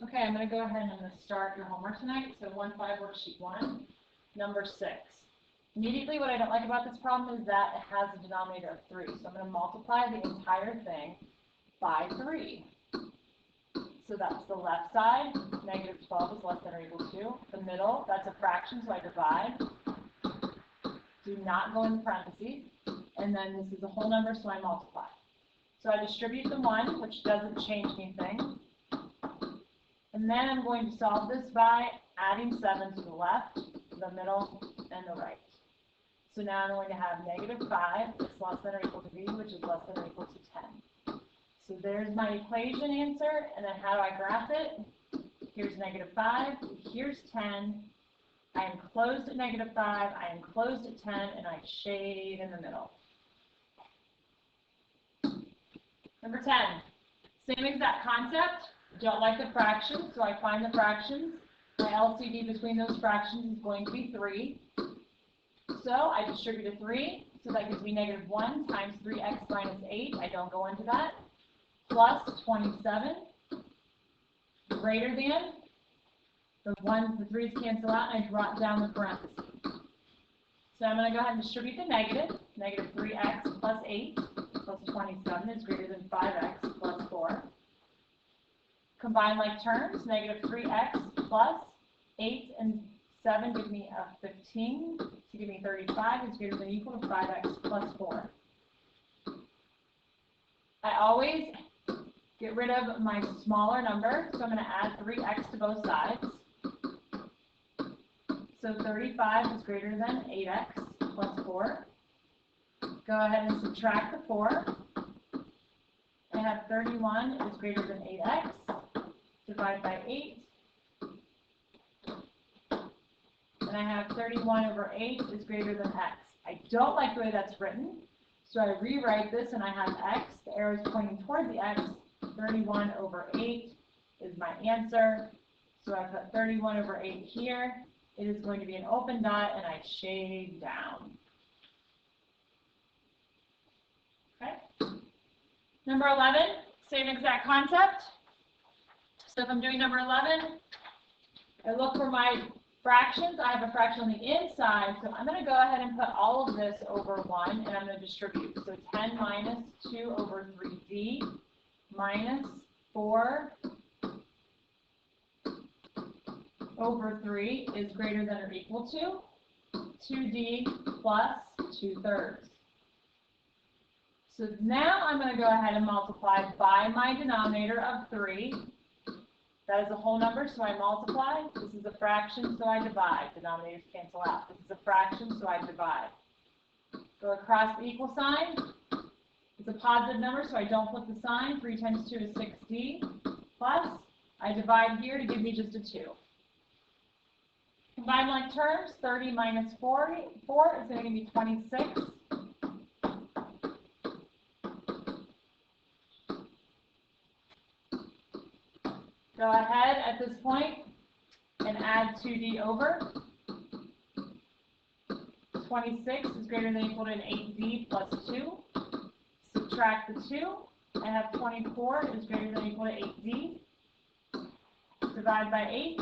Okay, I'm going to go ahead and I'm going to start your homework tonight. So 1-5 worksheet 1, number 6. Immediately what I don't like about this problem is that it has a denominator of 3. So I'm going to multiply the entire thing by 3. So that's the left side, negative 12 is less than or equal to. The middle, that's a fraction, so I divide. Do not go in the parentheses. And then this is a whole number, so I multiply. So I distribute the 1, which doesn't change anything. And then I'm going to solve this by adding 7 to the left, the middle, and the right. So now I'm going to have negative 5 is less than or equal to b, which is less than or equal to 10. So there's my equation answer, and then how do I graph it? Here's negative 5, here's 10. I am closed at negative 5, I am closed at 10, and I shade in the middle. Number 10, same exact concept. Don't like the fractions, so I find the fractions. My LCD between those fractions is going to be 3. So I distribute a 3, so that gives me negative 1 times 3x minus 8. I don't go into that. Plus 27, greater than, the 3's cancel out, and I drop down the parentheses. So I'm going to go ahead and distribute the negative. Negative 3x plus 8 plus 27 is greater than 5x plus 4. Combine like terms, negative 3x plus 8 and 7 give me a 15. To give me 35 is greater than or equal to 5x plus 4. I always get rid of my smaller number, so I'm going to add 3x to both sides. So 35 is greater than 8x plus 4. Go ahead and subtract the 4. I have 31 is greater than 8x. Divide by 8. And I have 31 over 8 is greater than x. I don't like the way that's written, so I rewrite this and I have x. The arrow is pointing toward the x. 31 over 8 is my answer. So I put 31 over 8 here. It is going to be an open dot, and I shade down. Okay. Number 11, same exact concept. So if I'm doing number 11, I look for my fractions. I have a fraction on the inside, so I'm going to go ahead and put all of this over 1, and I'm going to distribute. So 10 minus 2 over 3d minus 4 over 3 is greater than or equal to 2d plus 2/3. So now I'm going to go ahead and multiply by my denominator of 3. That is a whole number, so I multiply. This is a fraction, so I divide. Denominators cancel out. This is a fraction, so I divide. Go across the equal sign. It's a positive number, so I don't flip the sign. 3 times 2 is 6d. Plus, I divide here to give me just a 2. Combine like terms, 30 minus 4 is going to give me 26. Go ahead at this point and add 2d over. 26 is greater than or equal to an 8d plus 2. Subtract the 2. I have 24 is greater than or equal to 8d. Divide by 8.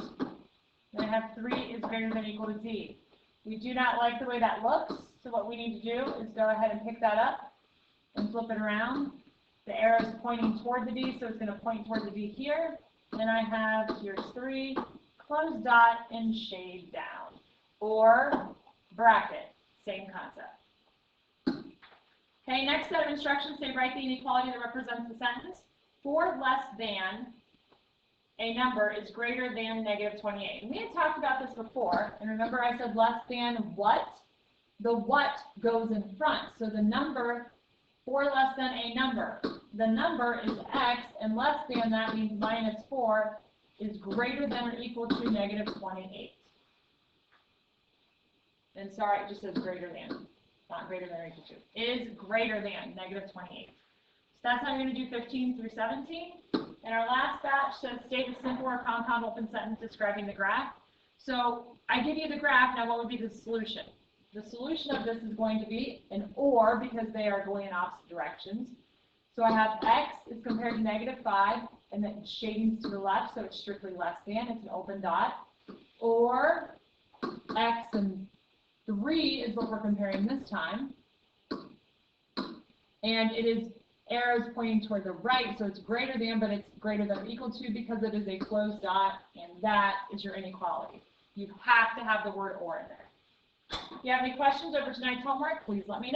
And I have 3 is greater than or equal to d. We do not like the way that looks, so what we need to do is go ahead and pick that up and flip it around. The arrow is pointing toward the d, so it's going to point toward the d here. And I have, here's 3, close dot, and shade down. Or bracket, same concept. Okay, next set of instructions say write the inequality that represents the sentence. 4 less than a number is greater than negative 28. And we had talked about this before, and remember I said less than what? The what goes in front. So the number 4 less than a number. The number is x, and less than that means minus 4 is greater than or equal to negative 28. And sorry, it just says greater than, not greater than or equal to. Is greater than negative 28. So that's how you're going to do 15 through 17. And our last batch says state a simple or compound open sentence describing the graph. So I give you the graph, now what would be the solution? The solution of this is going to be an or, because they are going in opposite directions. So I have x is compared to negative 5 and then shading to the left, so it's strictly less than, it's an open dot. Or x and 3 is what we're comparing this time. And it is arrows pointing toward the right, so it's greater than, but it's greater than or equal to because it is a closed dot, and that is your inequality. You have to have the word or in there. If you have any questions over tonight's homework, please let me know.